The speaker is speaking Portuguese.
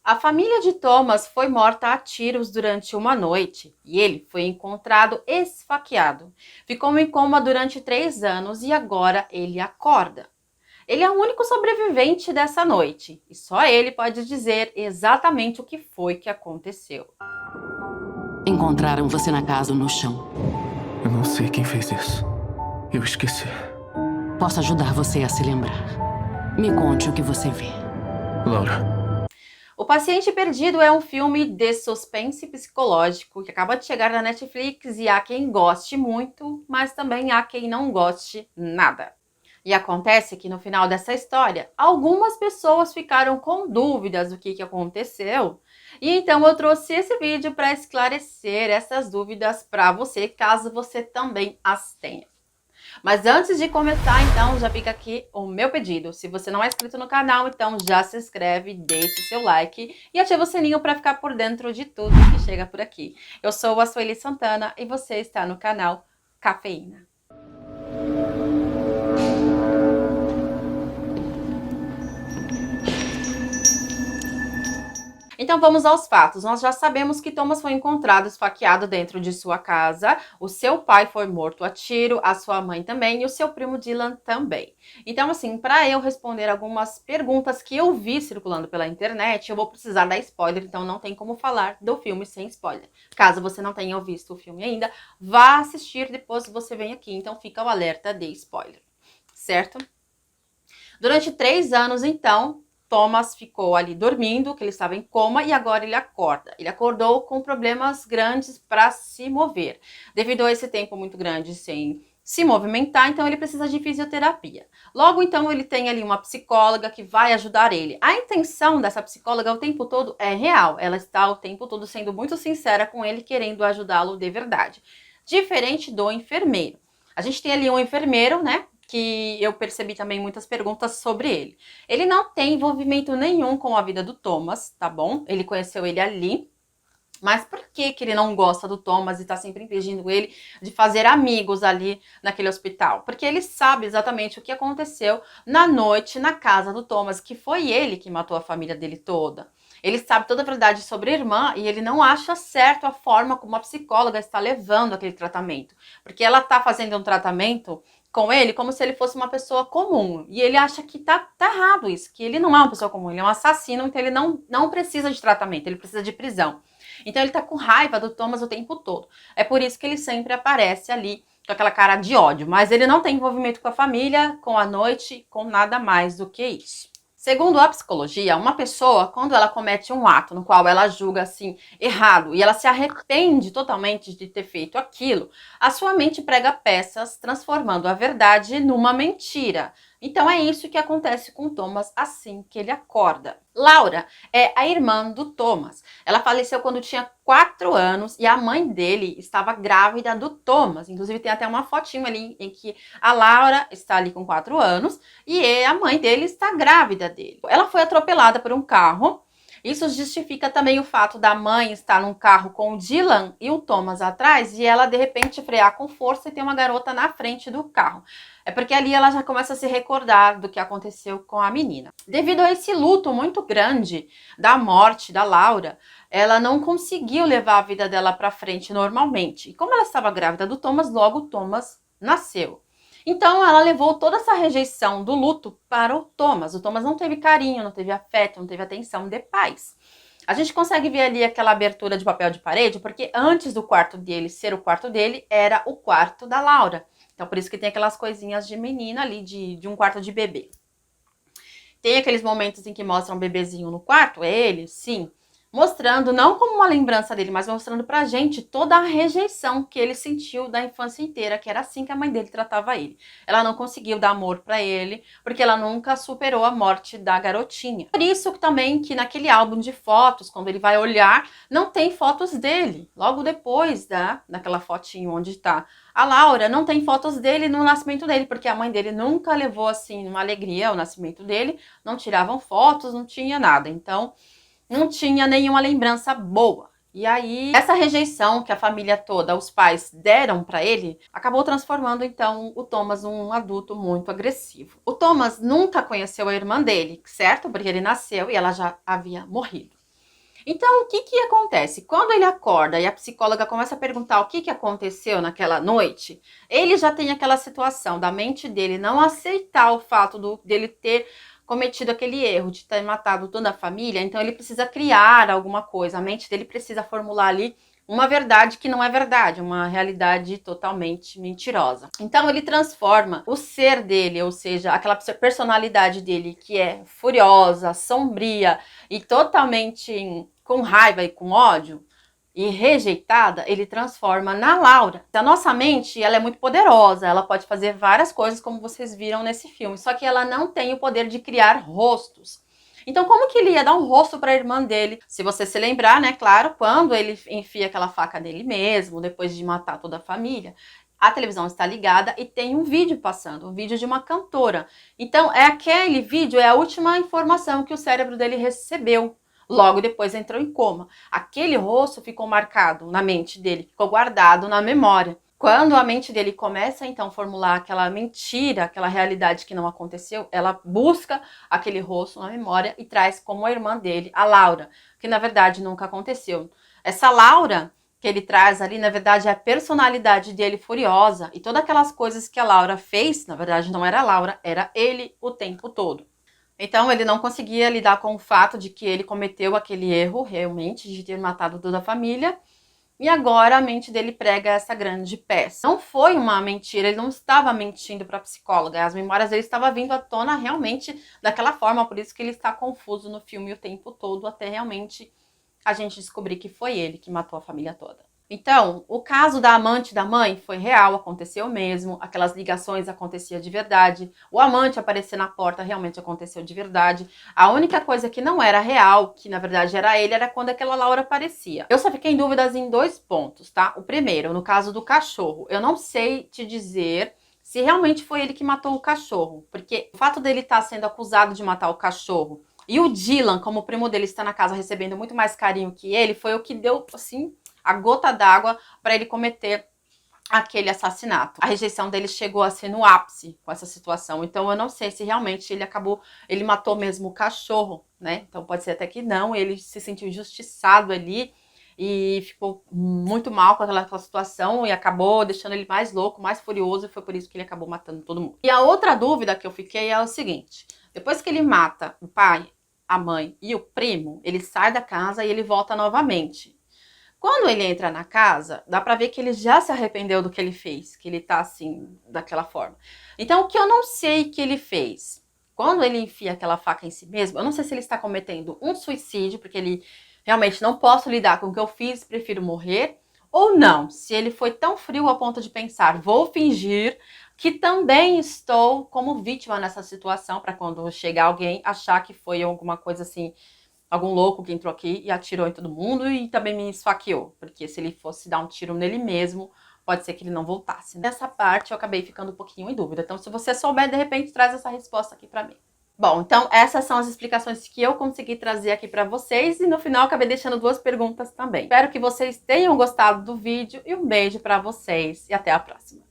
A família de Thomas foi morta a tiros durante uma noite e ele foi encontrado esfaqueado. Ficou em coma durante 3 anos e agora ele acorda. Ele é o único sobrevivente dessa noite e só ele pode dizer exatamente o que foi que aconteceu. Encontraram você na casa no chão. Eu não sei quem fez isso. Eu esqueci. Posso ajudar você a se lembrar. Me conte o que você vê. Laura. O Paciente Perdido é um filme de suspense psicológico que acaba de chegar na Netflix e há quem goste muito, mas também há quem não goste nada. E acontece que no final dessa história, algumas pessoas ficaram com dúvidas do que aconteceu. E então eu trouxe esse vídeo para esclarecer essas dúvidas para você, caso você também as tenha. Mas antes de começar, então, já fica aqui o meu pedido. Se você não é inscrito no canal, então já se inscreve, deixe seu like e ativa o sininho para ficar por dentro de tudo que chega por aqui. Eu sou a Sueli Santana e você está no canal Cafeína. Então vamos aos fatos. Nós já sabemos que Thomas foi encontrado esfaqueado dentro de sua casa, o seu pai foi morto a tiro, a sua mãe também e o seu primo Dylan também. Então assim, para eu responder algumas perguntas que eu vi circulando pela internet, eu vou precisar dar spoiler, então não tem como falar do filme sem spoiler. Caso você não tenha visto o filme ainda, vá assistir, depois você vem aqui, então fica o alerta de spoiler, certo? Durante 3 anos, então, Thomas ficou ali dormindo, que ele estava em coma, e agora ele acorda. Ele acordou com problemas grandes para se mover. Devido a esse tempo muito grande sem se movimentar, então ele precisa de fisioterapia. Logo, então, ele tem ali uma psicóloga que vai ajudar ele. A intenção dessa psicóloga o tempo todo é real. Ela está o tempo todo sendo muito sincera com ele, querendo ajudá-lo de verdade. Diferente do enfermeiro. A gente tem ali um enfermeiro, né? Que eu percebi também muitas perguntas sobre ele. Ele não tem envolvimento nenhum com a vida do Thomas, tá bom? Ele conheceu ele ali. Mas por que ele não gosta do Thomas e tá sempre impedindo ele de fazer amigos ali naquele hospital? Porque ele sabe exatamente o que aconteceu na noite na casa do Thomas, que foi ele que matou a família dele toda. Ele sabe toda a verdade sobre a irmã e ele não acha certo a forma como a psicóloga está levando aquele tratamento. Porque ela tá fazendo um tratamento com ele como se ele fosse uma pessoa comum. E ele acha que tá errado isso, que ele não é uma pessoa comum, ele é um assassino, então ele não precisa de tratamento, ele precisa de prisão. Então ele tá com raiva do Thomas o tempo todo. É por isso que ele sempre aparece ali com aquela cara de ódio. Mas ele não tem envolvimento com a família, com a noite, com nada mais do que isso. Segundo a psicologia, uma pessoa, quando ela comete um ato no qual ela julga assim errado e ela se arrepende totalmente de ter feito aquilo, a sua mente prega peças, transformando a verdade numa mentira. Então é isso que acontece com Thomas assim que ele acorda. Laura é a irmã do Thomas. Ela faleceu quando tinha 4 anos e a mãe dele estava grávida do Thomas. Inclusive tem até uma fotinho ali em que a Laura está ali com 4 anos e a mãe dele está grávida dele. Ela foi atropelada por um carro. Isso justifica também o fato da mãe estar num carro com o Dylan e o Thomas atrás e ela de repente frear com força e ter uma garota na frente do carro. É porque ali ela já começa a se recordar do que aconteceu com a menina. Devido a esse luto muito grande da morte da Laura, ela não conseguiu levar a vida dela para frente normalmente. E como ela estava grávida do Thomas, logo o Thomas nasceu. Então ela levou toda essa rejeição do luto para o Thomas. O Thomas não teve carinho, não teve afeto, não teve atenção de pais. A gente consegue ver ali aquela abertura de papel de parede, porque antes do quarto dele ser o quarto dele, era o quarto da Laura. Então, por isso que tem aquelas coisinhas de menina ali, de um quarto de bebê. Tem aqueles momentos em que mostram um bebezinho no quarto, ele, sim, mostrando, não como uma lembrança dele, mas mostrando pra gente toda a rejeição que ele sentiu da infância inteira, que era assim que a mãe dele tratava ele. Ela não conseguiu dar amor pra ele, porque ela nunca superou a morte da garotinha. Por isso também que naquele álbum de fotos, quando ele vai olhar, não tem fotos dele. Logo depois daquela fotinho onde tá a Laura, não tem fotos dele no nascimento dele, porque a mãe dele nunca levou assim uma alegria o nascimento dele, não tiravam fotos, não tinha nada. Então não tinha nenhuma lembrança boa. E aí, essa rejeição que a família toda, os pais deram para ele, acabou transformando então o Thomas num adulto muito agressivo. O Thomas nunca conheceu a irmã dele, certo? Porque ele nasceu e ela já havia morrido. Então, o que que acontece? Quando ele acorda e a psicóloga começa a perguntar o que que aconteceu naquela noite, ele já tem aquela situação da mente dele não aceitar o fato dele ter cometido aquele erro de ter matado toda a família, então ele precisa criar alguma coisa, a mente dele precisa formular ali uma verdade que não é verdade, uma realidade totalmente mentirosa. Então ele transforma o ser dele, ou seja, aquela personalidade dele que é furiosa, sombria e totalmente com raiva e com ódio e rejeitada, ele transforma na Laura. A nossa mente, ela é muito poderosa, ela pode fazer várias coisas como vocês viram nesse filme, só que ela não tem o poder de criar rostos. Então, como que ele ia dar um rosto para a irmã dele? Se você se lembrar, né, claro, quando ele enfia aquela faca nele mesmo, depois de matar toda a família, a televisão está ligada e tem um vídeo passando, um vídeo de uma cantora. Então, aquele vídeo é a última informação que o cérebro dele recebeu. Logo depois entrou em coma. Aquele rosto ficou marcado na mente dele, ficou guardado na memória. Quando a mente dele começa, então, a formular aquela mentira, aquela realidade que não aconteceu, ela busca aquele rosto na memória e traz como a irmã dele, a Laura, que na verdade nunca aconteceu. Essa Laura que ele traz ali, na verdade, é a personalidade dele furiosa e todas aquelas coisas que a Laura fez, na verdade não era a Laura, era ele o tempo todo. Então ele não conseguia lidar com o fato de que ele cometeu aquele erro realmente de ter matado toda a família. E agora a mente dele prega essa grande peça. Não foi uma mentira, ele não estava mentindo para a psicóloga. As memórias dele estavam vindo à tona realmente daquela forma, por isso que ele está confuso no filme o tempo todo, até realmente a gente descobrir que foi ele que matou a família toda. Então, o caso da amante da mãe foi real, aconteceu mesmo, aquelas ligações aconteciam de verdade, o amante aparecer na porta realmente aconteceu de verdade. A única coisa que não era real, que na verdade era ele, era quando aquela Laura aparecia. Eu só fiquei em dúvidas em 2 pontos, tá? O primeiro, no caso do cachorro, eu não sei te dizer se realmente foi ele que matou o cachorro, porque o fato dele estar sendo acusado de matar o cachorro e o Dylan, como o primo dele, está na casa recebendo muito mais carinho que ele, foi o que deu, assim, a gota d'água para ele cometer aquele assassinato. A rejeição dele chegou a ser no ápice com essa situação. Então eu não sei se realmente ele matou mesmo o cachorro, né? Então pode ser até que não, ele se sentiu injustiçado ali e ficou muito mal com aquela situação e acabou deixando ele mais louco, mais furioso, e foi por isso que ele acabou matando todo mundo. E a outra dúvida que eu fiquei é o seguinte: depois que ele mata o pai, a mãe e o primo, ele sai da casa e ele volta novamente. Quando ele entra na casa, dá pra ver que ele já se arrependeu do que ele fez, que ele tá assim, daquela forma. Então, o que eu não sei que ele fez? Quando ele enfia aquela faca em si mesmo, eu não sei se ele está cometendo um suicídio, porque ele realmente não posso lidar com o que eu fiz, prefiro morrer, ou não, se ele foi tão frio a ponto de pensar, vou fingir que também estou como vítima nessa situação, para quando chegar alguém achar que foi alguma coisa assim, algum louco que entrou aqui e atirou em todo mundo e também me esfaqueou. Porque se ele fosse dar um tiro nele mesmo, pode ser que ele não voltasse. Nessa parte eu acabei ficando um pouquinho em dúvida. Então, se você souber, de repente, traz essa resposta aqui pra mim. Bom, então essas são as explicações que eu consegui trazer aqui pra vocês. E no final eu acabei deixando 2 perguntas também. Espero que vocês tenham gostado do vídeo e um beijo pra vocês. E até a próxima.